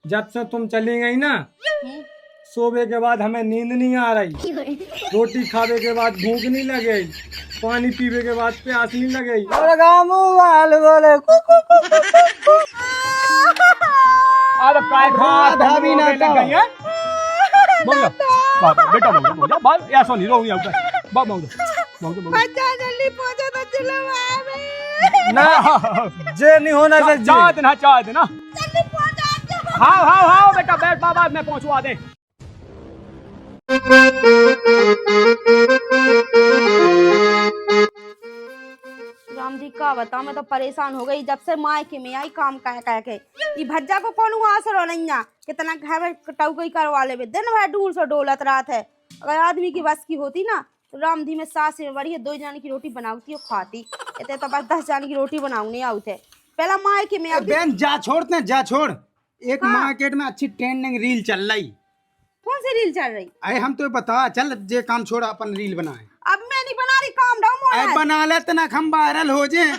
जब से तुम चली गई ना, सोने के बाद हमें नींद नहीं आ रही, रोटी खाने के बाद भूख नहीं लगे, पानी पीने के बाद प्यास नहीं लगे। और गामू वाल बोले अरे काय खा भाभी ना लग गई है। बोलो बाबा बेटा बोलो बाल ऐसा नहीं रो यहाँ पे बाबा बोलो बच्चा जल्दी पहुंचे तो चिल्ला ना जे नहीं होना चाहिए। चाह देना जल्दी पहुंचा। हाँ बेटा बैठ बाबा मैं पहुंचवा दे। रामजी का बता, मैं तो परेशान हो गई जब से मायके में आई काम कह के। ये भज्जा को कौन हुआ असर नहीं ना, कितना घर में टौकई करवा ले, दिन भर ढूंढ सो डोलत रात है। अगर आदमी की बस की होती ना तो रामधी में सास में बड़ी 2 जन की रोटी बनाती और खाती, इतने तो बस 10 जन की रोटी बनाऊंगी आउते। पहला मायके में अब बहन जा छोड़ते हैं, जा छोड़। एक हाँ। मार्केट में अच्छी ट्रेंडिंग रील चल रही। कौन सी रील चल रही? अरे हम तो बता चल जे काम छोड़ अपन रील बनाए। अब मैं नहीं बना रही, काम डाउन अरे बना ले तना हम वायरल हो जे। एक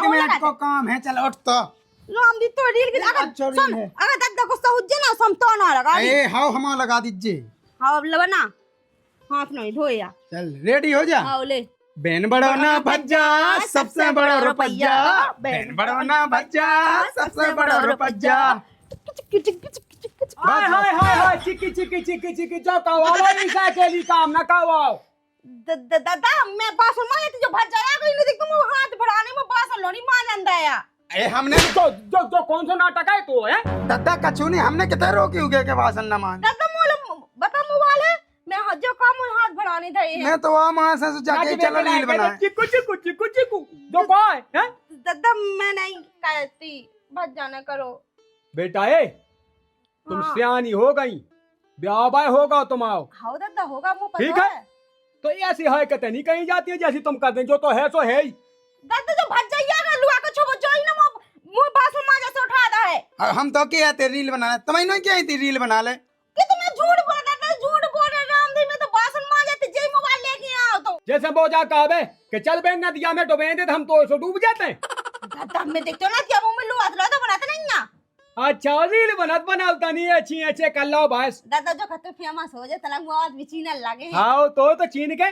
मिनट को काम है, चल उठ तो। रामजी तो रील की अच्छा अगर रील सुन, है। अगर दद्दा को सहुज्जे ना सम तो ना लगा दी। अरे हाउ हमारा लगा दीजिए। हाँ अब लबना हाथ नहीं धोया। चल रेडी हो जा। आओ ले। बहन बड़ो ना भज्जा सबसे बड़ा रुपया, बहन बड़ो ना भज्जा सबसे बड़ा रुपया। हाय चिक्की जो कवाओ इसा के लिए काम ना कवाओ। दादा मैं बासन मांगे थी जो भज्जा आ गई, नहीं तुम हाथ बढ़ाने में बासन लोनी मान अंदाया। अरे हमने जो कौन सा नाटक है तो है दादा कछु नहीं, हमने कितने रोकी उगे के भाषण न मान। दादा मोल बता मोबाइल है, मैं जो काम हाथ बढ़ाने था ये। मैं तो वहाँ से सोचा के चलो रील बनाए। चिक्कू जो कौन है? दादा मैं नहीं कहती भज्जा न करो। बेटा ए तुम हाँ। सियानी हो गई, ब्याह बाय होगा तुम आओ। हाँ दादा होगा मुँह ठीक पता है। तो ऐसी हरकतें नहीं कहीं जाती है जैसी तुम कर दे, जो तो है सो है ही। दादा जो भज्जा या का लुआ का छोबो जो ही ना मुँह बासन मां जैसे उठाता है। हम तो क्या आते रील बनाने, तुम्हें नहीं क्या थी रील बना ले। कि तुमने झूठ बोला दादा, झूठ बोल रहे रामदी में तो बासन मां जाते जे मोबाइल लेके आओ तो। जैसे बोझा कहबे कि चल बहन नदिया में डुबे दे, हम तो ऐसे डूब जाते हैं। दादा मैं देखते हो ना क्या मुंह में लुआ तो बनाते नहीं ना। अच्छा रील बनाता नहीं अच्छी अच्छे कर लो बस। दादा जो खत्म फेमस हो जाए तला मुआद भी चीने लगे। हाँ तो चीन के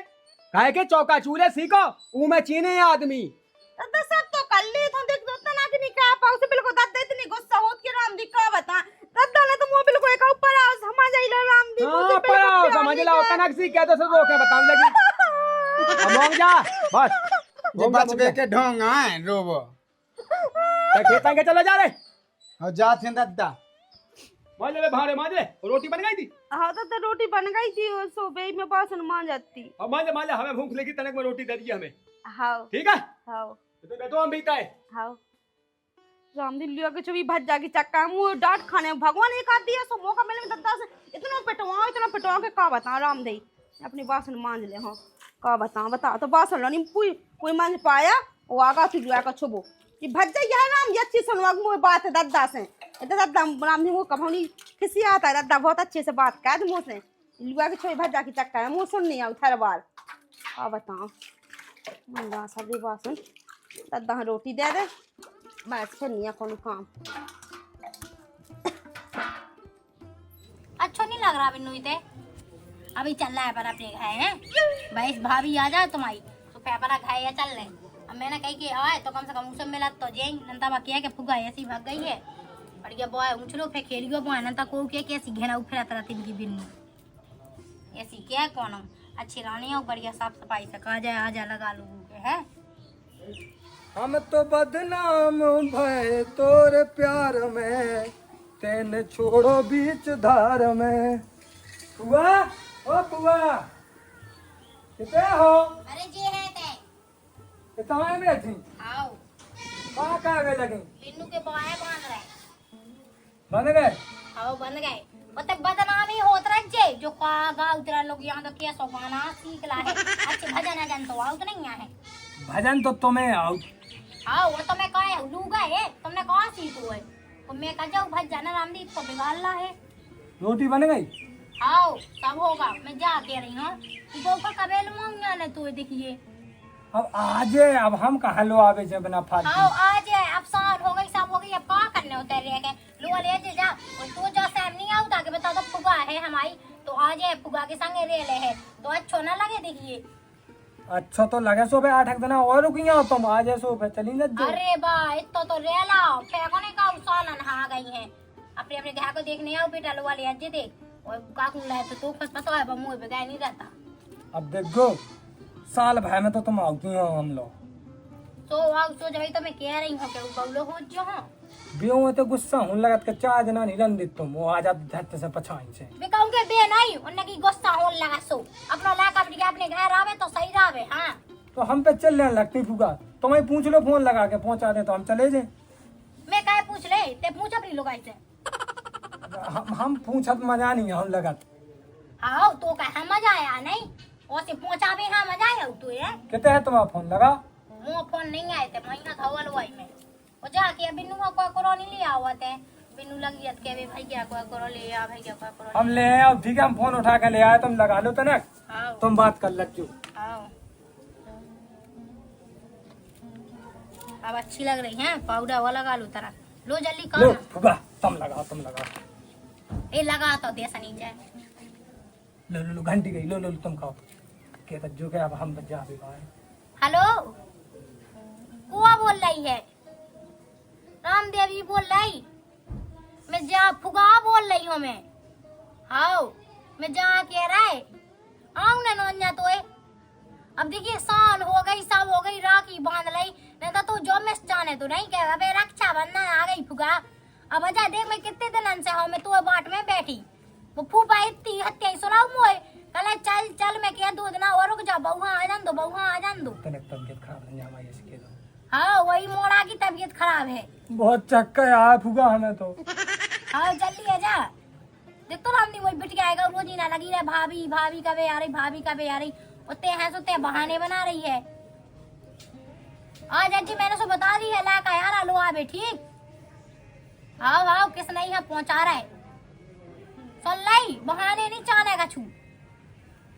काहे के चौका चूल्हे सीखो, ऊ में चीने आदमी। दादा सब तो कर ली था, देख दो तना कि नहीं कहा पाऊ से बिल्कुल दादा इतनी गुस्सा होत के राम दी का बता। दादा ने तो मुंह बिल्कुल एक ऊपर आओ समझ आई ला राम दी। हाँ पर समझ ला तनक सी कहते से रोके बताऊं लगी। अब मौंग जा बस जो बच बे के ढोंग है रोबो। तो खेत के चला जा रे और जात हैं दादा। मांझ ले भाड़े मांझ ले, रोटी बन गई थी। हाँ दादा रोटी बन गई थी और सुबह में बासन मां जाती। अब मांझ ले हमें भूख लगी, तनक में रोटी दे दी हमें। हाँ ठीक है हाँ तो बैठो हम बीता है। हाँ रामदी लिया के छवि भज्जा की चक्का मुंह डांट खाने में भगवान एक आती है सो मौका मिले दादा से इतना पिटवाओ के का बता रामदी अपनी बासन मांझ ले। हाँ का बता तो बासन लो नहीं कोई मांझ पाया वो आगा की लिया का छुबो ये भज्जा यह नाम ये अच्छी सुनवाग मुंह बात है दादा से। इतना दादा रामदी मुंह कभी किसी आता है दादा बहुत अच्छे से बात कर मुंह से लिया के छवि भज्जा की चक्का है मुंह सुन नहीं आओ हर बार। का बताओ मंगा सब्जी बासन दादा रोटी दे दे बस फिर नहीं कौन काम। अच्छा नहीं लग रहा बिन्नू इते अभी चल रहा है पर अपने घर है भाई भाभी आ जाए तुम्हारी तो पेपर खाए या चल रहे। अब मैंने कही कि आए तो कम से कम उसे मिला तो जे नंता बाकी है कि फुगा ऐसी भाग गई है और ये बॉय उछलो फे खेलियो बॉय नंता को के कैसी घेरा उफरा तरह की बिन्नू ऐसी क्या कौन अच्छी रानी हो बढ़िया साफ सफाई से कहा जाए आ जा लगा लोगों के है। हम तो बदनाम भय तोरे प्यार में, तेन छोड़ो बीच धार में। बुआ ओ बुआ कितने हो? अरे जे है ते कितने में थी? आओ कहाँ कहाँ गए लगे? बिन्नू के बॉय बांध रहे बन गए? आओ बन गए मतलब बदनामी होत रहे जो का उतरा लोग यहाँ तो क्या सो गाना सीख ला है अच्छे भजन अजन तो आओ तो नहीं यहाँ है भजन तो तुम्हें आओ। हाँ वो तो मैं कहे लूगा है तुमने कहाँ सीखो है तो मैं कह जाऊँ भजन रामदीप को बिगाड़ ला है। रोटी बन गई? आओ सब होगा मैं जा के रही हूँ गोपा कबेल मांगना ने तो देखिए अब आजे अब हम कहा लो आवे जब ना फालतू। आओ आज अब साल हो गई सब हो गई अब क्या करने हो रहे के लो ले जा और तू जो सैम नहीं आऊ ताकि बता तो फुगा है हमारी तो आज है फुगा के संगे रे ले है तो अच्छा ना लगे देखिए। अच्छा तो लगे सो पे 8 दिन और रुकिया तुम आज सो पे चली न अरे बा इतो तो रे लाओ फेंकने का उसाला नहा गई है अपने अपने घर को देखने आओ बेटा लो वाले आज दे और काकू लाए तो तू फसफसा है मुंह पे गाय नहीं रहता। अब देखो साल भर में तो तुम आती हो हम लोग तो आओ सो जब तो मैं कह रही हूं कि वो बौलो हो जो हां बियो में तो गुस्सा हुन लगत के 4 जना नहीं रन दी तुम वो आ जात धरते से पछाई से वे कहूं के बे नहीं उन्ने की गुस्सा होन लगा सो अपना लाका अपने घर आवे तो सही रावे हां तो हम पे चल लेने लगती फुगा तुम्हें पूछ लो फोन लगा के पहुंचा दे तो हम चले जाए। मैं काहे पूछ ले ते पूछ अपनी लोगाई से हम पूछत मजा नहीं हम लगत हां तो का मजा आया नहीं ओसे पहुंचावे हां मजा आया तू ये किते है तुम्हारा फोन लगा मो फोन नहीं आए थे महीना धवल वाई में ओ जाके बिन्नू को करो नहीं ले आवत है बिन्नू लगी के भाई क्या को करो ले आ भाई क्या को करो हम ले आओ ठीक है हम फोन उठा के ले आए तुम लगा लो तने हां तुम बात कर लग हां अब अच्छी लग रही है पाउडर वाला लगा लो तरह लो जल्दी लो कर फुगा तुम लगा ए लगा तो दे सनी जाए लो घंटी गई लो तुम खाओ के तक जो के अब हम जा भी पाए। हेलो कुआ बोल रही है राम देवी बोल रही मैं जा फुगा बोल रही हूँ मैं हाँ मैं जा के रहे आऊ ना नोन्या तो अब देखिए साल हो गई सब हो गई राखी बांध ली नहीं तो जो मैं जाने तो नहीं कह अबे रक्षा बंधन आ गई फुगा अब अजा देख मैं कितने दिन से हूँ मैं तो बाट में बैठी वो फूफा इतनी हत्या सुनाऊ मोए कल चल चल मैं क्या दूध ना और रुक जा बहुआ आ जान दो तने तबीयत खराब नहीं हमारी इसके दो हाँ वही मोड़ा की तबीयत खराब है बहुत चक्का यार फुगा हमें तो हाँ जल्दी आ जा देख तो रामनी वही बिटिया आएगा रोज ही ना लगी रहे भाभी कबे आ रही उतने हैं सोते बहाने बना रही है आज जी मैंने सो बता दी है ला का यार लो आवे ठीक आओ किस नहीं है पहुंचा रहा है सुन लाई बहाने नहीं चाहने का छू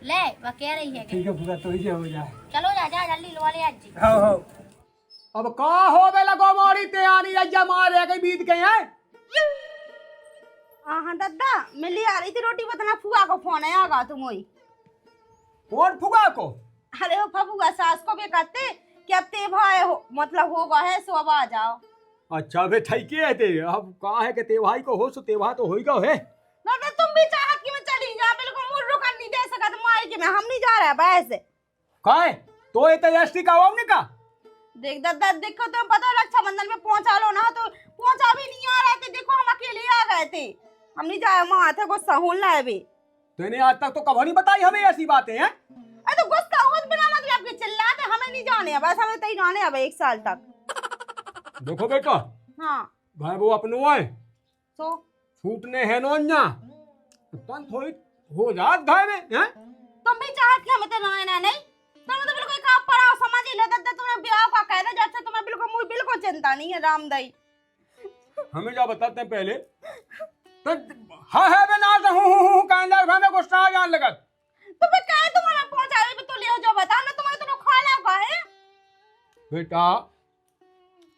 ले वह कह रही है ठीक है फुगा तो ही हो जाए चलो जा जल्दी लो ले आज जी हाँ अब का हो बे लगो मोरी ते आनी अज्जा मारे गई बीत गई है। हाँ दादा मैं ले आ रही थी रोटी बतना फुआ को फोन है आगा तुम वही कौन फुगा को अरे वो फफुआ सास को भी कहते कि अब ते भाई हो मतलब होगा है सो अब आ जाओ। अच्छा बे ठीक है ते अब कहा है कि ते भाई को हो सो ते भाई तो होइगा है दादा तुम भी चाहत कि मैं चली जा बिल्कुल मुर्रो कर नहीं दे सकत मार के मैं हम नहीं जा रहा बस काहे तो ये तैयारी का वाव ने का देख दादा देखो तुम पता रक्षाबंधन में पहुंचा लो ना तो पहुंचा भी नहीं आ रहे थे देखो हम अकेले आ गए थे हम नहीं जाए माँ थे गुस्सा होने लाए भी तूने आज तक तो कभी नहीं बताई हमें ऐसी बातें हैं। अरे तो गुस्सा हो बिना मतलब के चिल्लाते हमें नहीं जाने है बस हमें तई जाने अब 1 साल तक। देखो बेटा हाँ भाई वो अपनो है तो छूटने है नोन्या तन थोड़ी हो जात घाय में हैं तुम भी चाहत कि हमें तो रहना नहीं तुम तो बिल्कुल काम पड़ा समझ ही ले दादा तुम्हें ब्याह का कह दे जब से तुम्हें बिल्कुल चिंता नहीं है रामदाई हमें क्या बताते हैं पहले तो हाँ है बे ना तो हूँ कांडा में गुस्सा आ जान लगत तो मैं कहे तुम्हारा पहुंचावे भी तो ले जो बता मैं तुम्हें तो खाला का है बेटा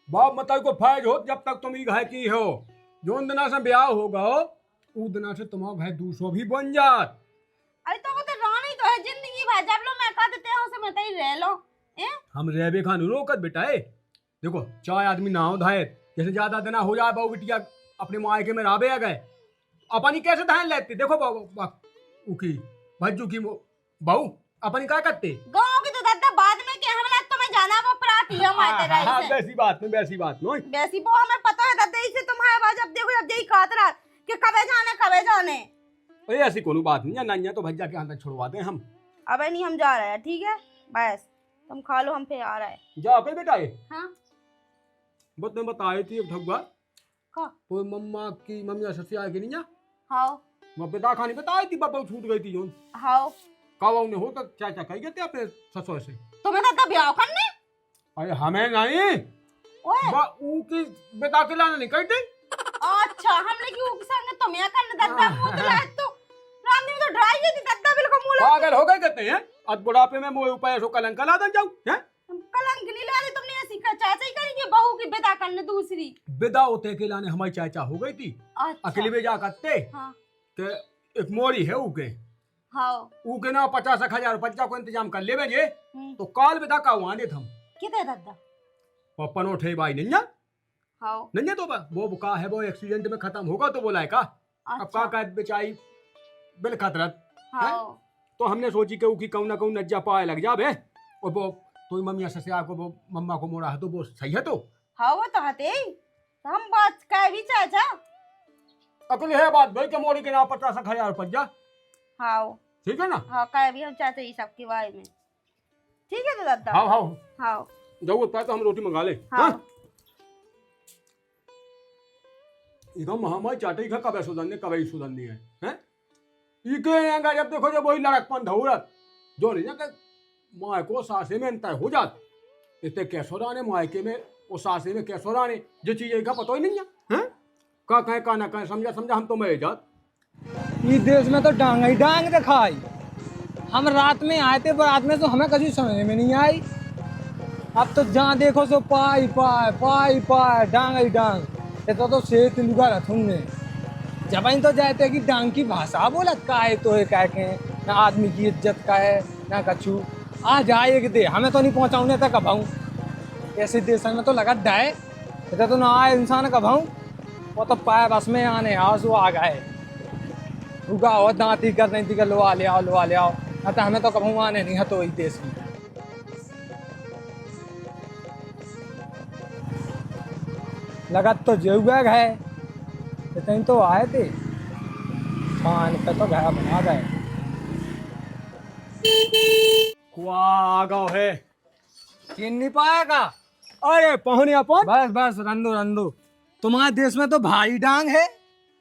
बाप मतलब को फैज हो जब तक तुम ही घर की हो जोन दिना से ब्याह होगा उ दिना से तुम्हारा घर दूसरो भी बन जात। अरे तो वो तो रानी तो है जिंदगी भर जब लो मैं कह देते हो से मैं तई रह लो हम रहबे खान रोकत बेटा है देखो 4 आदमी ना हो धाय जैसे ज्यादा देना हो जाए बहु बिटिया अपने मायके में राबे आ गए अपनी कैसे धान लेती देखो उकी भज्जू की बहू अपनी क्या करते गांव की तो दादा बाद में के हमला तुम्हें जाना वो प्राती हम आते रहे हाँ वैसी बात नहीं वैसी वो हमें पता है दादा इसे तुम्हारे बाद जब देखो जब यही खातरा कि कबे जाने अरे ऐसी कोनो बात नहीं है नानिया तो भज्जा के अंदर छोड़वा दे हम अबे नहीं हम जा रहे हैं ठीक है बस तुम खा लो हम फिर आ रहा है जा पे बेटा ये हाँ बत ने बताई थी ठगवा का वो मम्मा की मम्मी ससुर आई नहीं ना हाँ वो पिता खानी बताई थी बाबा छूट गई थी जोन हाँ कावा ने हो तो चाचा कही गए थे अपने ससुर से तुम्हें दादा ब्याह करने अरे हमें नहीं ओए बा ऊ की बेटा के लाने नहीं कहते अच्छा हमने क्यों संग तुम्हें करने दादा मुंह तो लाए तो रानी तो ड्राई गई थी दादा बिल्कुल मुंह पागल हो गए कहते हैं आज बुढ़ापे में मोए ऊपर सो कलंक ला दन जाऊं हैं कलंक नहीं ला रही तुमने ऐसी का चाचा ही करी कि बहू की विदा करने दूसरी। विदा होते के लाने हमारी चाचा हो गई थी अच्छा। अकेले में जा करते हाँ के एक मोरी है उके हाँ। उके ना 50,000 रुपया को इंतजाम कर ले जे हम्म, तो काल विदा का वहां दे हम कितने दादा? पप्पन उठे भाई नन्या हाँ नन्या तो वो का है वो एक्सीडेंट में खत्म होगा तो बोला है का अब अच्छा। का बेचारी बिल खतरत हाँ तो हमने सोची कि उकी कहूँ ना कहूँ नज्जा पाए लग जाबे और वो तो मम्मी ससुराल को वो मम्मा को मोड़ा है तो वो सही है तो हाँ वो तो हते ही तो हम बात कह भी चाचा। अकल है बात भाई के मोड़ी के ना 50,000 रुपया हाँ ठीक है ना हाँ कह भी हम चाचा ये सब के बारे में। ठीक है तो दादा। हाँ हाँ हाँ जरूरत पाए तो हम रोटी मंगा ले हाँ एकदम हमारे चाटे का कब सुधरने कब ही सुधरनी है हैं इके आएगा जब देखो जब वही लड़कपन धौरत जो नहीं ना माय को सासे में तय हो जात इतने कैसो राने मायके में वो सासे में कैसो राने जो चीज का पता ही नहीं है हैं का कहे का ना कहे समझा समझा हम तो मैं जात इस देश में तो डांग ही डांग दिखाई। हम रात में आए थे बारात में तो हमें कभी समझ में नहीं आई। अब तो जहाँ देखो सो पाई पाए पाई पाए डांग ही डांग। ये तो सेत लुगा रथुन ने जब इन तो जाते कि डांग की भाषा बोलत का है तो है कह के ना आदमी की इज्जत का है ना कछु आ जाए कि दे हमें तो नहीं पहुँचाऊने तक कब आऊँ ऐसे देश में तो लगा डाय इधर तो ना आए इंसान कब आऊँ वो तो पाए बस में आने आंसू आ गए रुका हो दांती कर नहीं थी कर लो आ ले आओ अतः हमें तो कभी आने नहीं है तो इस देश में लगत तो जेऊ बैग है कहीं तो आए थे खान पे तो घर बना गए कुआ है चिन नहीं पाएगा। अरे पहुने अपन बस बस रंदो रंदो तुम्हारे देश में तो भारी डांग है।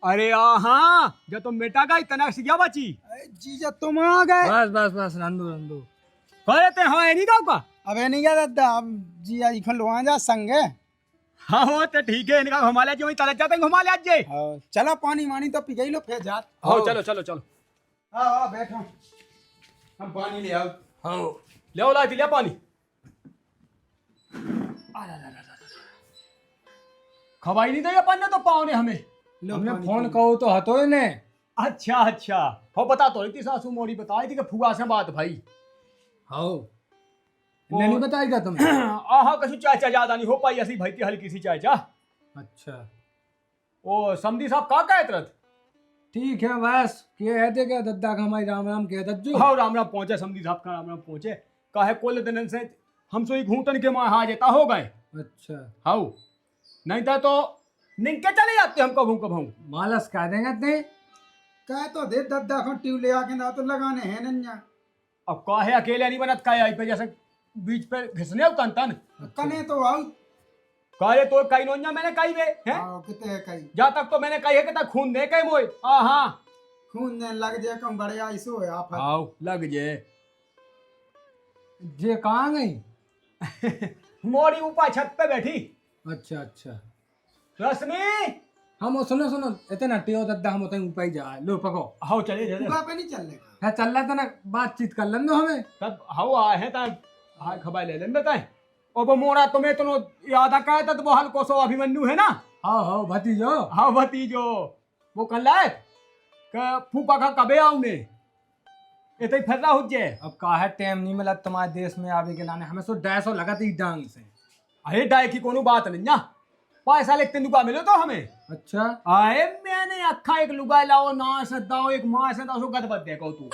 अरे हाँ जब तो बेटा का इतना सिया बची जीजा तुम आ गए। बस बस बस रंदो रंदो करे ते हाँ नहीं गाँव का अबे नहीं क्या दादा अब जी आज खन जा संग है। हाँ हो तो ठीक है इनका घुमा ले जो तले जाते घुमा ले आज जे चला पानी वानी तो पी गई लो फिर जात। हाँ चलो चलो चलो हाँ बैठो हम पानी ले आओ। हाँ ले ला लिया पानी खवाई नहीं दे अपन ने तो पाओ ने हमें हमने फोन कहो तो हतो ने। अच्छा अच्छा हो बता तो रही थी सासू मोरी बताई थी कि फुआ से बात भाई हाँ नहीं बताएगा तुम्हें। आहा कछु चाचा ज्यादा नहीं हो पाई ऐसी भाई की हल्की सी चाचा। अच्छा ओ समधी साहब का कहत रथ ठीक है बस के कहते क्या दद्दा का हमारी राम राम कहता जो। हाँ राम राम पहुंचे समधी साहब का राम राम पहुंचे काहे कोल दिन से हम सो घूटन के मां हा जेता हो गए। अच्छा हाँ नहीं था तो निंके चले जाते हम कभू कभू मालस कह देंगे ते कह तो दे दद्दा को ट्यूब ले आके ना तो लगाने हैं नन्या। अब काहे अकेले नहीं बनत काहे आई पे जैसे बीच पे घिसने हो तन कने तो आओ काहे तो कई नोन्या मैंने कही वे हैं किते है कई जा तक तो मैंने कही है कि तक खून दे के मोय हाँ खून ने लग जाए कम बढ़िया ऐसो है आप आओ लग जे जे कहाँ गई मोरी ऊपर छत पे बैठी। अच्छा अच्छा रश्मि हम सुनो सुनो इतना टियो दद्दा हम उतने ऊपर ही जा लो पको। हाँ चलिए चलिए पे नहीं चलने का है चल रहा था ना बातचीत कर लें दो हमें तब हाउ आए हैं ता हाय खबर ले लें बताएं और वो मोरा तुम्हें तो याद आ का तो वो हल्को सो अभिमन्यु है ना। हाँ हाँ भतीजो हाँ भतीजो वो कल लाए का फूफा का कबे आऊ ने इतने फर्रा हो जाए। अब काहे टाइम नहीं मिला तुम्हारे देश में आवे के लाने हमें सो डैसो लगा थी डांग से। अरे डाय की कोनो बात नहीं ना पैसा लेते लुगा मिले तो हमें। अच्छा आए मैंने अखा एक लुगा लाओ ना से दाओ एक माँ से दाओ गद बद देखो तू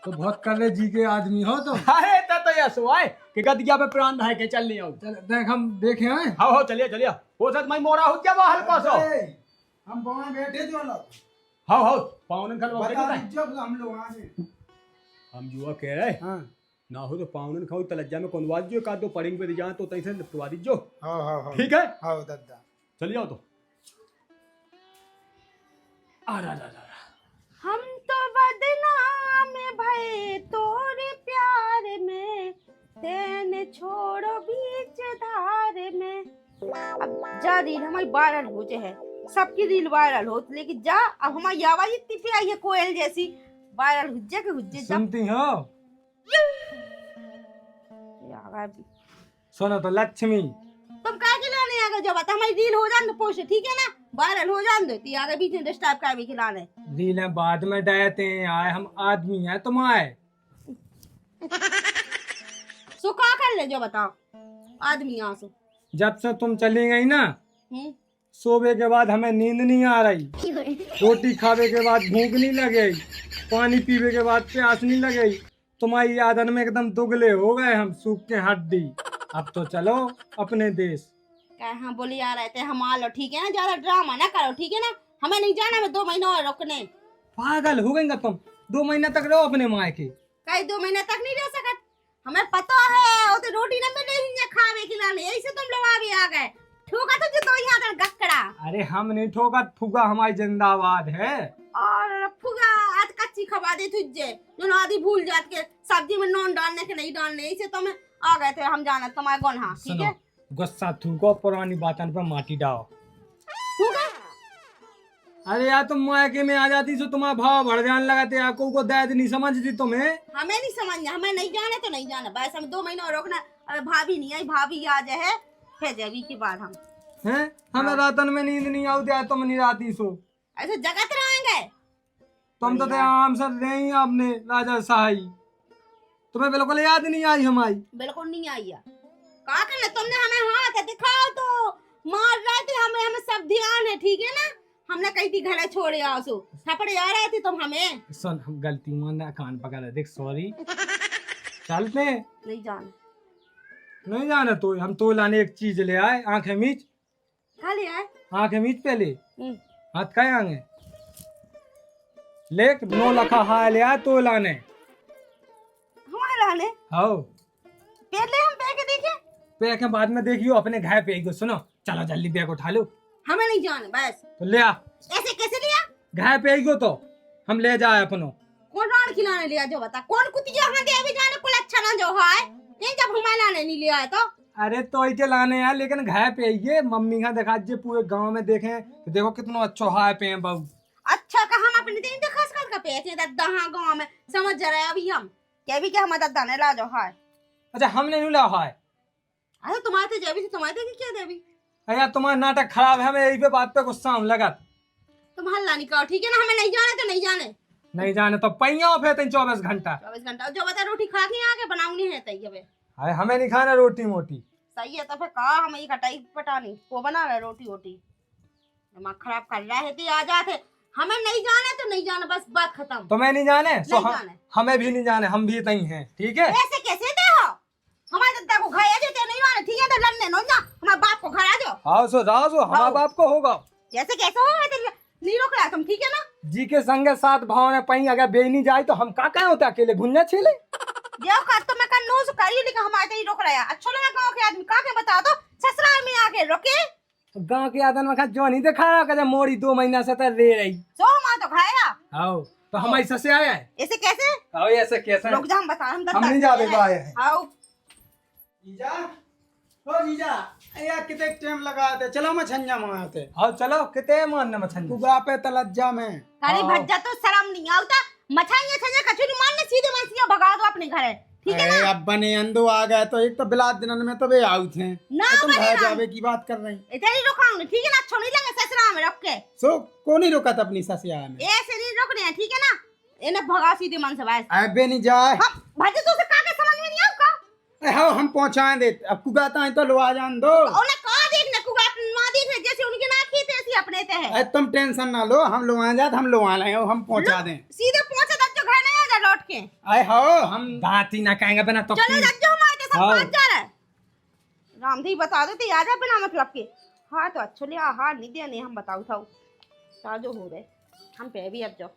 तो बहुत कर जी के आदमी हो तो। अरे तो ऐसो आए कि गदिया पे प्राण है के चल नहीं आओ चल देख हम देखे हैं। हाँ चलिए चलिए हो सकता मैं मोरा हो क्या हल्का सो हम वहां बैठे जो लोग हाँ पाउनन खल बता जब हम लोग आ गए हम जुआ कह रहे हां ना हो तो पाउनन खाओ तलज्जा में कोनवाज जो का दो पड़ेंगे पे जाए तो तई से निपटवा दीजो। हां हां हां ठीक है हां दादा चलिए आओ तो आ रा हम तो बदनाम भये तोरे प्यार में तेने छोड़ो बीच धार में। अब जा रील हमारी वायरल हो जाए है सबकी रील वायरल हो लेकिन जा अब हमारी आवाज इतनी प्यारी है कोयल जैसी वायरल हुज्जे के हुज्जे जा। सुनती हो सुनो तो लक्ष्मी तुम क्या के लाने आ आगे जो बता हमारी रील हो जान तो पोस्ट ठीक है ना, वायरल हो जान दो ती आगे बीच में डिस्टर्ब का भी खिलाने रीलें बाद में डहते हैं, आए हम आदमी हैं तुम आए। सो का कर ले जो बताओ आदमी यहाँ से। जब से तुम चली गई ना, सोने के बाद हमें नींद नहीं आ रही, रोटी खावे के बाद भूख नहीं लगे, पानी पीवे के बाद प्यास नहीं लगे। तुम्हारी आदत में एकदम दुगले हो गए हम, सूख के हड्डी। अब तो चलो अपने देश। हाँ बोली आ रहे थे हम आ लो ठीक है ना, ज्यादा ड्रामा ना करो ठीक है ना, हमें नहीं जाना, मैं 2 महीना और रुकने। पागल हो गई तुम, 2 महीने तक रहो अपने मायके। कई 2 महीने तक नहीं रह सकत, हमें पता है वो तो रोटी न मिले खावे खिलाने, यही से तुम लोग आगे आ गए। ठोका तो जो यहाँ का गक्कड़ा। अरे हम नहीं ठोका, फुगा हमारी जिंदाबाद है। और फुगा आज कच्ची खवा दे तुझे, जो आदि भूल जात के सब्जी में नून डालने के नहीं डालने, यही से तुम आ गए थे। हम जाना तुम्हारे गुनाह ठीक है। गुस्सा थूको, पुरानी बातन पर माटी डालो। फुगा अरे यार तुम मायके में आ जाती तो तुम्हारा भाव बढ़ जाने लगा थे, आंखों को दर्द नहीं समझती तुम्हें। हमें नहीं समझना, हमें नहीं जाने तो नहीं जाना बस, हम 2 महीना और रोकना। अरे भाभी नहीं आई, भाभी आ जाए फिर जबी के बाद हम हैं। हमें रातन में नींद नहीं आती, तुम नहीं आती सो ऐसे जगत रहेंगे। तुम तो आराम से रही आपने राजा शाही, तुम्हें बिल्कुल याद नहीं आई हमारी। बिल्कुल नहीं आई है, का करना तुमने हमें हाथ दिखाओ तो मार रहे थे हमें, हमें सब ध्यान है ठीक है ना। हमने कही थी घरे छोड़े आओ सो थपड़े आ रहे थे तुम हमें। सुन हम गलती माना, कान पकड़ देख सॉरी। चलते नहीं जाना, नहीं जाना तो हम तो लाने एक चीज ले आए, आंखें मीच। खा लिया है। आंखें मीच पहले, हाथ खाए आगे ले 9 लखा हाय ले आए तो लाने। हमारे लाने आओ पेड़ ले, हम पे के देखे पे के बाद में देखियो अपने घर पे आइयो। सुनो चलो जल्दी बैग उठा लो। हमें नहीं जाना बस। तो ले आ, ऐसे कैसे लिया? घर पे आइयो तो हम ले जाए अपनो। कौन रान खिलाने लिया जो बता, कौन कुतिया हां दे भी जाने कुल अच्छा ना जो है ये, जब हमारे लाने नहीं लिया है तो। अरे तो इसे लाने यार, लेकिन घर पे आइए, मम्मी का दिखा दीजिए, पूरे गांव में देखें तो देखो कितना अच्छा हाय पे बहू। अच्छा का हम अपने दिन देखा कर का पे थे दद्दा हां गांव में समझ जा रहे हैं अभी हम क्या भी क्या हम दद्दा ने ला जो है। अच्छा हमने नहीं ला हाय। अरे तुम्हारे थे जब तुम्हारे थे क्या देवी। यार तुम्हारा नाटक खराब है, हमें यही पे बात पे गुस्सा हम लगा। तुम हल्ला नहीं करो ठीक है ना, हमें नहीं जाने तो नहीं जाने। नहीं जाने तो पैया फिर 24 घंटा। 24 घंटा जो बता रोटी खा के आके बनाऊंगी है तई अब। अरे हमें नहीं खाना रोटी मोटी। सही है तो फिर कहा हमें ये कटाई पटानी वो बना रहे रोटी वोटी, दिमाग खराब कर रहे थे आ जाते। हमें नहीं जाने तो नहीं जाना बस, बात खत्म। तुम्हें नहीं जाने सो नहीं जाने। हमें भी नहीं जाने, हम भी तई हैं ठीक है। ऐसे कैसे दे हो हमारे दादा को घर आ जाते नहीं माने ठीक है, तो लड़ने नो ना हमारे बाप को घर आ जाओ। आओ सो जाओ सो हमारे बाप को होगा। जैसे कैसे हो तेरे नहीं रोक रहा तुम ठीक है ना। जी के संगे साथ भाव ने पई अगर बे नहीं जाए तो हम का कहे होता अकेले भुन्ना छेले। देव का तो मैं कल नोज करी लेकिन हमारे तो ही रोक रहा है। अच्छा लगा गांव के आदमी का के बता दो ससुराल में आके रोके। गांव के आदमी में जो नहीं देखा रहा मोरी 2 महीना से तो रे रही। सो मां तो खाया। आओ तो हमारी ससे आया है। ऐसे कैसे? आओ ऐसे कैसे? रुक जा हम बता हम नहीं जावे को आए हैं। आओ जीजा, ओ जीजा, यार कितने टाइम लगाते, चलो मैं छंजा मंगाते। आओ चलो कितने मानने मछली कुगा पे तलज्जा में। अरे भज्जा तो शर्म नहीं आवता, मछाइयां छंजा कचौरी मारने सीधे मछलियां भगा दो अपने घरे ठीक है ना। अब बने अंदो आ गए तो एक तो बिलात दिनन में तो वे आउट थे ना तुम बने घर ना। जावे की बात कर रही। इधर ही रुकाऊंगी ठीक है ना, अच्छो नहीं लगे ससुराल में रख के। सो कौन ही रोका था अपनी ससिया में। ऐसे नहीं रुकने हैं ठीक है ना, इन्हें भगा सीधे मन से बस। अबे नहीं जाए। हम भज्जा तो से काके समझ में नहीं आऊगा। हाँ हम पहुंचाए दे, अब कुगाता है तो लो आ जान दो। उन्हें कहा देखने कुगा मां देख जैसे उनके ना की तैसी अपने ते है। अरे तुम टेंशन ना लो, हम लोग आ जाते, हम लोग आ रहे हैं, हम पहुंचा दें। सीधे पहुंचे तक जो घर नहीं आ जा लौट के। आए हो हम बात ही ना कहेंगे बिना तो चलो जज्जो हमारे सब हाँ। बात जा रहा है। रामदेव बता देते आ जा बिना मतलब के। हाँ तो अच्छो लिया हाँ नहीं दिया नहीं हम बताओ था साजो हो रहे हम पे भी अब जाओ।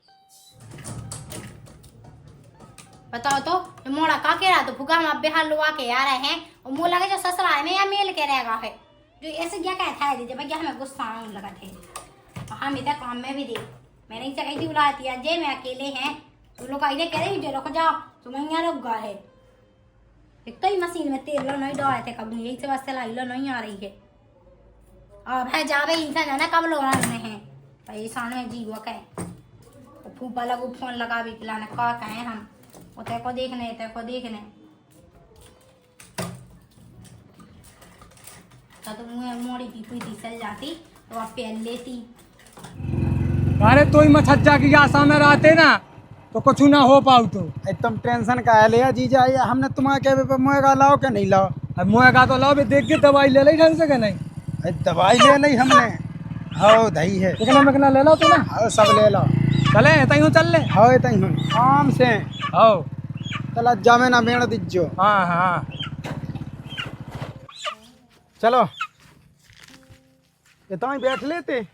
बताओ तो मोड़ा का के रहा तो फुगा हम बिहार लुआ के आ रहे हैं और मुँह लगे जो ससुराल में या मेल के रहेगा है जो ऐसे क्या कहता है दीजिए भैया हमें गुस्सा आने लगा थे। हम इधर काम में भी दे मैंने इसे कही थी बुलाती आज मैं अकेले हैं तो लोग इधर कह रहे रुक जाओ तुम यहाँ रुक गए है। एक तो ही मशीन में तेल लो नहीं डाले थे कब यही से वास्ते लाई लो नहीं आ रही है। अब है जावे इंसान है ना कब लोग आने हैं परेशान में जी वो कहे फूफा लगू फोन लगा भी पिलाने का कहें हम वो तेरे को देखने तो मुँह मोड़ी की हुई थी चल जाती तो आप पहन लेती। अरे तो ही मछज्जा की आशा में रहते ना तो कुछ ना हो पाऊ तो। तुम टेंशन का है लिया जीजा, ये हमने तुम्हारे कहवे पे मुएगा लाओ के नहीं लाओ। अब मुँह का तो लो भी देख के दवाई ले ली ढंग से कि नहीं। अरे दवाई ले ली हमने, हाँ दही है, कितना ले लो तू ना। हाँ सब ले लो। चले तई हूँ चल ले। हाँ तही हूँ आराम से, हो चला जामे ना मेड़ दीजो। हाँ हाँ चलो ये तो ही बैठ लेते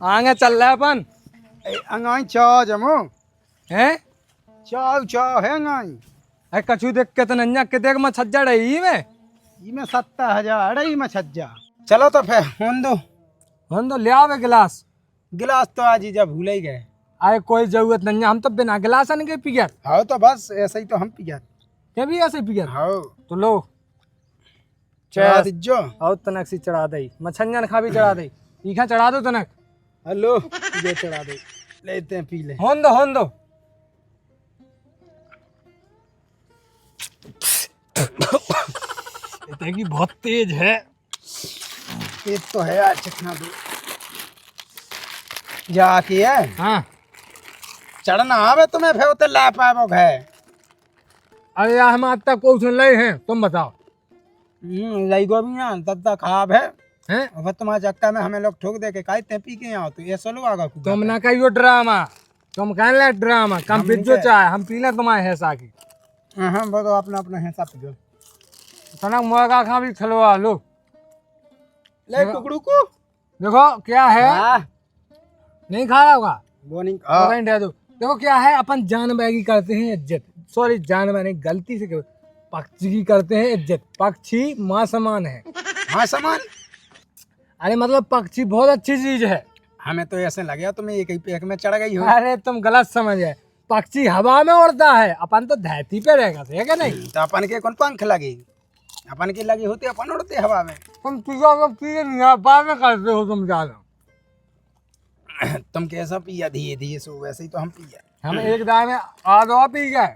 आगे चल रहा है अपन अंगाई चाव जमो, हैं। चाव चाव है अंगाई। अरे कछु देख के तो नन्या के देख मछज्जा रही में। में 70,000 अड़ई में छज्जा। चलो तो फिर होन दो, हम तो ले आवे गिलास। गिलास तो आज जीजा भूल ही गए। अरे कोई जरूरत नहीं, हम तो बिना गिलास के पिया। हाँ तो बस ऐसे ही तो हम पिया। क्या भी ऐसे पिया। हाँ तो लो चढ़ा दीजो। और तनक सी चढ़ा दई, मछंजन खा भी चढ़ा दई, तीखा चढ़ा दो तनक। हेलो ये चढ़ा दे, लेते हैं पी ले। होन दो होन दो। की बहुत तेज है। ये तो है यार, चखना दो जाके है। हाँ चढ़ना आवे तुम्हें फिर उते ला पाबो है। अरे यार हम आज तक को सुन रहे हैं, तुम बताओ। लाइगो भी ना दद्दा खराब है। हैं अब तुम्हारे चक्का में हमें लोग ठोक दे के काई ते पी के आओ तो ऐसा लोग आगा कुदा। तुम ना कहियो ड्रामा, तुम कहने लगे ड्रामा कम हम पिज्जो क्या- चाहे हम पीना तुम्हारे हैसा की। हाँ बताओ अपना अपना हिसाब से तनक मुर्गा खा भी खिलवा लो। ले कुकड़ू को देखो क्या है, नहीं खा रहा होगा वो नहीं कहीं दे दो। देखो क्या है, अपन जानवर की करते हैं इज्जत, सॉरी जानवर नहीं गलती से पक्षी की करते हैं इज्जत। पक्षी माँ समान है। हाँ सामान। अरे मतलब पक्षी बहुत अच्छी चीज है। हमें तो ऐसे लगे तुम्हें एक ही पेक में चढ़ गई हो। अरे तुम गलत समझ गए, पक्षी हवा में उड़ता है, अपन तो धरती पे रहेगा है क्या नहीं। तो अपन के कौन पंख लगी, अपन की लगी होती अपन उड़ते हवा में। तुम पिया तो पिए नहीं, बाद में करते हो तुम ज्यादा। तुम कैसा पिया धीरे धीरे सो, वैसे ही तो हम पिया। हम एक दाए में आधा पी गए।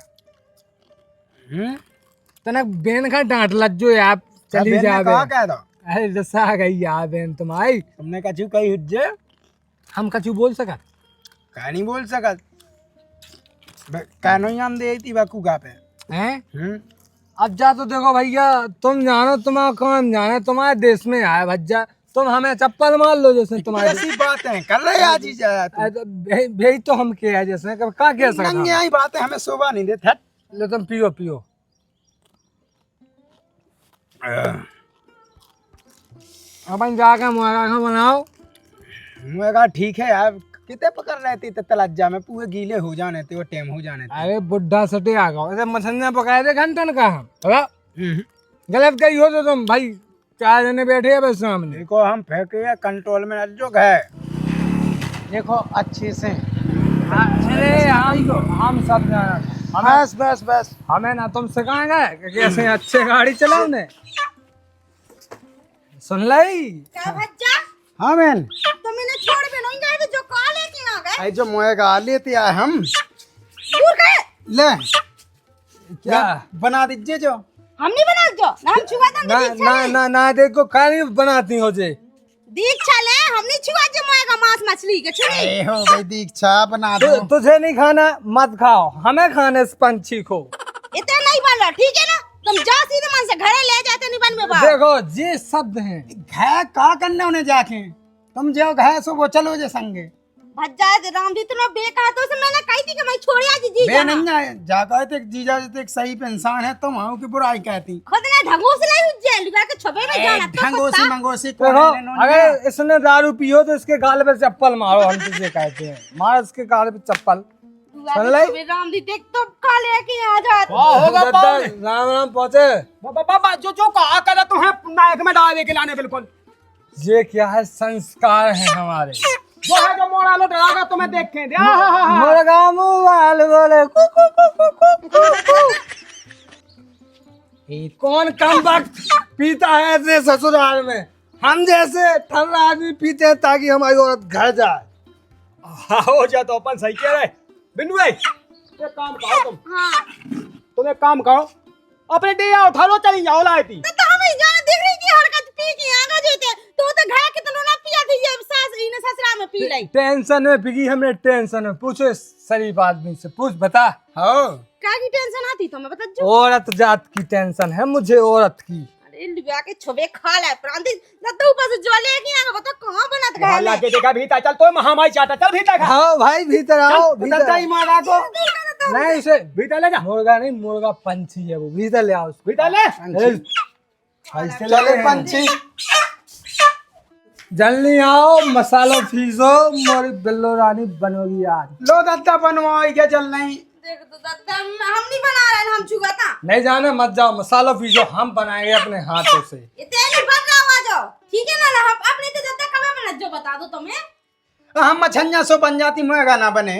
तनक बेन का डांट लज्जो यार, चली जा कहा कह दो। अरे रसा गई यार बेन तुम्हारी। तुमने कछु कही हुज्जे, हम कछु बोल सका कह नहीं बोल सकत। कहनो याम दे थी बाकूगा पे। हैं। अब जा तो देखो भैया, तुम जानो तुम्हारा काम जाने, तुम्हारे देश में आए भज्जा, तुम हमें चप्पल मार लो जैसे तुम्हारे। ऐसी बात है कर रहे आज ही जा भेज तो हम के है जैसे क्या कह सकते नंगे आई बात है, हमें शोभा नहीं देते। लो तुम पियो पियो। अपन जाकर मुर्गा खा बनाओ। मैं कहा ठीक है यार, कितने पकड़ रहे थे तलज्जा में पूरे गीले हो जाने थे, वो टेम हो जाने थे। अरे बुढ़ा सटे आ गया, ऐसे मछलियाँ पकाए थे घंटन का हम। हम्म। गलत कही हो तो तुम भाई, 4 जने बैठे हैं बस सामने। देखो हम फेंके कंट्रोल में जो है, देखो अच्छे से। अरे हम सब जाना, बस बस बस हमें ना तुम सिखाएंगे कि कैसे अच्छे गाड़ी चलाओ ने। सुन लाई क्या भज्जा, हाँ मैन तुम इन्हें छोड़ भी नहीं गए थे जो कॉल लेके आ गए। आई जो मोएगा लेते आए हम। दूर गए, ले क्या बना दीजिए जो। हम नहीं बना जो ना, हम छुआ था ना ना ना ना देखो खाली बनाती हो जे दीक्षा ले, हम नहीं छुआ जो मोएगा मांस मछली के छुरी। ए हो गई दीक्षा, बना दो। तुझे नहीं खाना मत खाओ, हमें खाने से पंछी को। इतना नहीं बन रहा, ठीक है ना। तुम जाओ सीधे मन से घरे ले जाते नहीं बन में बाप। देखो ये शब्द हैं। घै का करने उन्हें जाके, तुम जो घै सो वो चलो जे संगे। भज्जा राम जी तुमने बेका तो से मैंने कही थी कि मैं छोड़ आ जी बे नहीं जाए जाकर ते जीजा जी एक सही पे इंसान है, तुम आओ की बुराई कहती। खुद ने ढंगों से लाई जेल लगा के छबे में जाना तो ढंगोसी मंगोसी को देखो अगर इसने दारू पियो तो इसके गाल पे चप्पल मारो, हम तुझे कहते हैं मार इसके गाल पे चप्पल। सुन लाई राम जी देख तो खा ले के आ जात। होगा राम राम पहुंचे। बाबा जो जो कहा कर तुम्हें नायक में डाल के लाने बिल्कुल। ये क्या है, संस्कार है हमारे। वो है जो मोड़ा लो डरागा तुम्हें देखें दे। मुर्गा मुआल बोले कु कु कु कु कु कु। ये कौन कम वक्त पीता है ऐसे ससुराल में, हम जैसे ठल्ला आदमी पीते हैं ताकि हमारी औरत घर जाए। हो जा तो अपन सही कह रहे बिन्नू भाई, एक काम करो तुम। हां तुम एक काम करो, अपने डे उठा लो, चली जाओ लाती। तो हमें जान देख रही की हरकत पी के आगा जेते तो घर कितना ना पिया थी ये सास इने ससुरा में पी लाई। टेंशन में बिकी हमने, टेंशन में। पूछो शरीफ आदमी से, पूछ बता। हो क्या की टेंशन आती तो मैं बता जो। औरत जात की टेंशन है मुझे, औरत की। अरे लिया के छबे खा ले प्रांति दत्ता ऊपर से जो लेके आगा बता कहां बनत गया अल्लाह के देखा भीतर चल, तो महामाई चाहता, चल भीतर खा। हाँ भाई भीतर आओ, भीतर दद्दा ही मारा को नहीं उसे भीतर ले जा, मुर्गा नहीं, मुर्गा पंछी है वो, भीतर ले आओ उसको। भीतर ले। ऐसे चले लगे पंछी। जल्दी आओ, मसालो फीसो, मोरी बिल्लो रानी बनोगी आज। लो दद्दा बनवाओ क्या चल नहीं। देख तो दत्ता हम नहीं बना रहे हैं, हम चुगाता नहीं जाने मत जाओ, मसालो फीसो हम बनाएंगे अपने हाथों से। ये तेरी बन रहा आ जाओ ठीक है ना हम अपने तो दत्ता कब बना जो बता दो तुम्हें। हम मछलियां सो बन जाती मुएगा ना बने।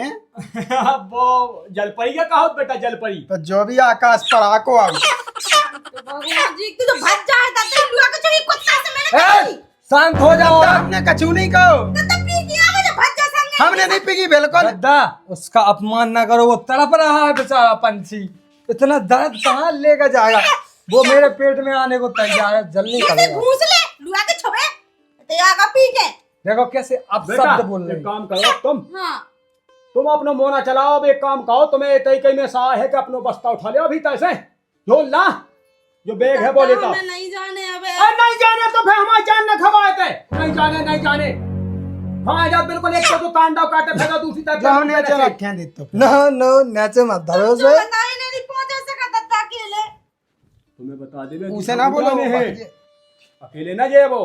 वो जलपरी का कहो बेटा, जलपरी। तो जो भी आकाश पर आको आओ। तो भगवान जी तू तो भज जाए दत्ता लुआ के चोरी कुत्ता से मैंने कही। शांत हो जाओ। हमने कछु नहीं कहो, दत्ता पी के आवे जो भज जा संगे। हमने नहीं पी बिल्कुल। दादा उसका अपमान ना करो, वो तड़प रहा है बेचारा पंछी। इतना दर्द कहाँ लेकर जाएगा, वो मेरे पेट में आने को तैयार है, जल्दी कैसे करेगा। घूस ले लुआ के छबे ते आगा पी के। देखो कैसे अब बेटा शब्द बोल रहे एक हैं। काम करो तुम, हां तुम अपना मोना चलाओ। अब एक काम कहो, तुम्हें तई कई में सा है कि अपनो बस्ता उठा ले भीतर से, झोल ला जो बैग है वो लेता। मैं नहीं जाने अबे। नहीं जाने तो फिर हमारी जान न खवाए थे। नहीं जाने, नहीं जाने। हाँ जब बिल्कुल एक तो तांडव काटे फिर दूसरी तरफ जो हमने चला क्या दे तो नो नो नेचे मत धरो जो से। बताए नहीं पहुंचा सका दत्ता अकेले। तुम्हें बता दे उसे ना बोलो वो है अकेले ना जे वो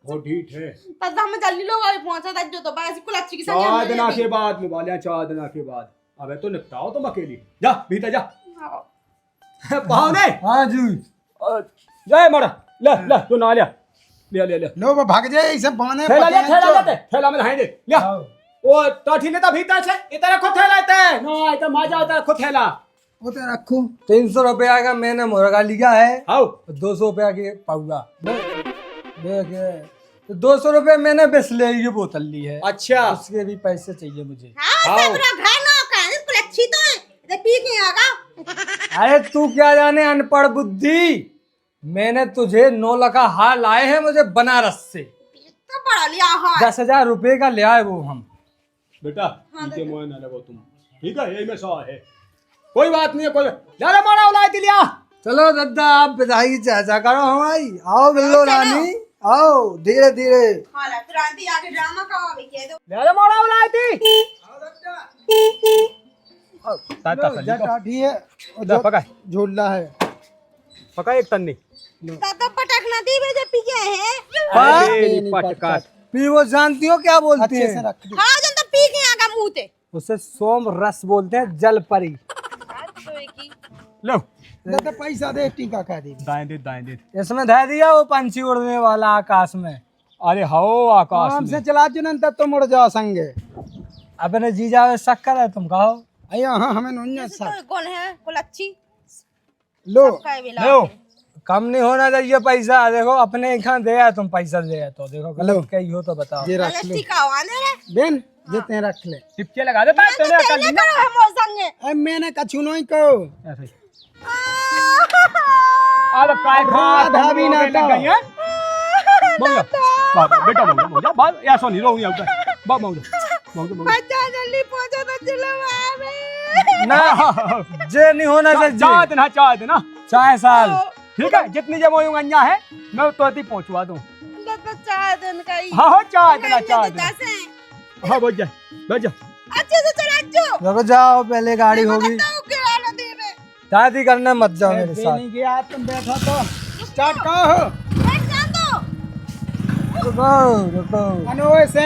ढीठ है। दत्ता हम जल्दी लोग आए पहुंचा था जो तो बस कुल अच्छी की संग 4 दिन के बाद मोबाइल 4 दिन के बाद। अबे तो निपटाओ तुम अकेली, जा भीतर जा। पाहुने हाँ जी जय मोरा, ले ले तू ना ले ले ले ले लो वो भाग जाए सब बहाने थैला ले, पकड़े थैला जो। ले, थैला में नहाएंगे ले। वो टाठी लेता भीतर से, इधर रखो थैला, इधर ना इधर माजा, इधर रखो थैला। वो तो रखो। 300 रुपया का मैंने मुर्गा लिया है, आओ 200 रुपया के पाऊगा। देख 200 रुपये मैंने बिस्लेरी की बोतल ली है, अच्छा उसके भी पैसे चाहिए मुझे। हां आओ। सबरा घर ना का कुल अच्छी तो है इधर पी के आगा। अरे तू क्या जाने अनपढ़ बुद्धि, मैंने तुझे 9 लखा हार लाए हैं मुझे बनारस से। तो बड़ा लिया हां 10,000 रुपए का ले आए वो हम। बेटा इनके मोह ना लगो तुम, ठीक है यही में सौ है, कोई बात नहीं है। कोई जा रे मोरा उलाई दिलिया। चलो दादा आप बधाई चाचा करो हमारी। आओ बिल्लो रानी आओ, धीरे धीरे। हां ला क्रांति आके ड्रामा का आवे के दो। ले रे मोरा उलाई दी। ताता लो, जट आठी है और दा पका झोला है। पका एक तन्नी दादा पटक ना दी बजे पी के है। अरे पटकाट फिर वो जानती हो क्या बोलती अच्छे से है? रख दे। हां जन तो पी के आगा मुंह ते। उसे सोम रस बोलते हैं, जल परी। लो दादा पैसा दे, टीका कह दे। दाएं दे। इसमें धै दिया वो पंछी उड़ने वाला आकाश में। अरे हो आकाश आराम से में। चला चुनन तब तो मुड़ जाओ संगे। अपने जीजा में शक्कर है तुम कहो। अयो हाँ हमें नोन्या सा तो कौन है कुल अच्छी लो। का बिला। लो कम नहीं होना चाहिए पैसा। देखो अपने यहाँ दे तुम पैसा दे, तो देखो लो। गलत कही हो तो बताओ। ये रख लो गलती का आने रे। बेन, जितने रख ले। टिपके लगा देता है तेरे अकल तेरे में। करो है मोर संगे। अब मैंने कछु नहीं कहो। ऐसे ही। अब काय खा आधा भी ना लग गई है। मौजा बाबा बेटा मौजा बात ऐसा नहीं रोऊंगा ऊपर बाबा मौजा बच्चा जल्दी पहुंचो तो चलो आवे। ना जे नहीं होना चाहिए। चाह देना 4 साल ठीक है, जितनी जब अंजा है मैं तो अति पहुंचवा दूं। तो 4 दिन का ही। हाँ चाह देना कैसे हाँ बैठ जा। अच्छे से चला जो। देखो जाओ पहले गाड़ी होगी। तो गिरा ना दे में। शादी करने मत जाओ मेरे दे साथ। नहीं गया तुम बैठो तो स्टार्ट कहो। बैठ जा तो। रुको अनोए से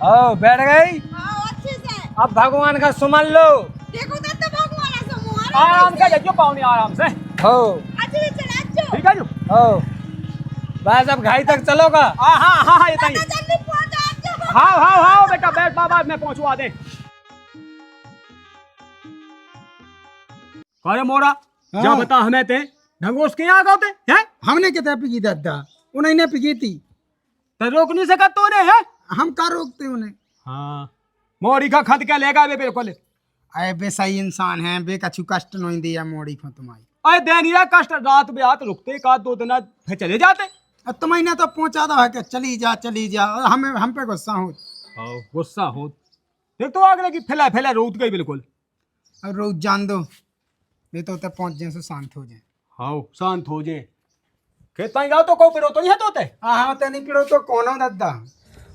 आओ बैठ गई। हां अच्छे से। अब भगवान का सुमन लो। देखो तो भगवान से मुहारा। आराम से जो पाऊनी आराम से हो अच्छे से चला जो। ठीक है जो। हो बस अब घाई तक चलोगा। हाँ ये ताई। जल्दी पहुंचा जो। हाँ बेटा बैठ बाबा मैं पहुंचवा दे। अरे मोरा हाँ। जा बता हमें ते ढंगोस के यहाँ गए हैं? हमने कितना पिकी दादा, उन्हें ने पिकी थी। तो रोक नहीं सका तो ने है? हम का रोकते उन्हें। हाँ मोरी का खत क्या लेगा बे बिल्कुल। अरे बे सही इंसान है, बे कछु कष्ट नहीं दिया मोड़ी को तुम्हारी। अरे देनिया कष्ट रात बेरात रुकते, एक आध 2 दिन फिर चले जाते। अब तो मैंने तो पहुंचा दो है कि चली जा और हमें हम पे गुस्सा हो। गुस्सा हो देख तो आगे लगी फैला फैला रोत गई बिल्कुल। और रोज जान दो ये तो उते पहुंच जाए, शांत हो जाए। हाँ शांत हो जाए, खेत पानी जाओ तो को पिरो तो नहीं है तोते। हाँ तो नहीं पिड़ो तो कौन हो दादा।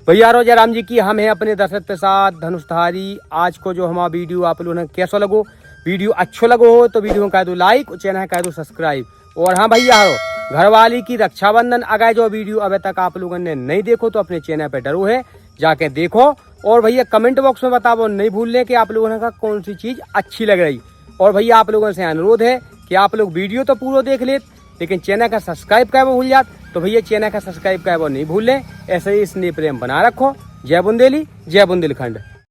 भैया रोजा राम जी की हम हैं अपने दशरथ प्रसाद धनुषधारी। आज को जो हमारा वीडियो आप लोगों ने कैसा लगो, वीडियो अच्छो लगो हो तो वीडियो में कह दो लाइक और चैनल कह दो सब्सक्राइब। और हाँ भैया घरवाली की रक्षाबंधन अगर जो वीडियो अभी तक आप लोगों ने नहीं देखो तो अपने चैनल पे डरो है जाके देखो। और भैया कमेंट बॉक्स में बताओ नहीं भूलने कि आप लोगों ने कहा कौन सी चीज़ अच्छी लग रही। और भैया आप लोगों से अनुरोध है कि आप लोग वीडियो तो पूरा देख ले लेकिन चैनल का सब्सक्राइब कर वो भूल जात तो भैया चैनल का सब्सक्राइब कर वो नहीं भूल लें। ऐसे ही स्नेह प्रेम बना रखो। जय बुंदेली, जय बुंदेलखंड।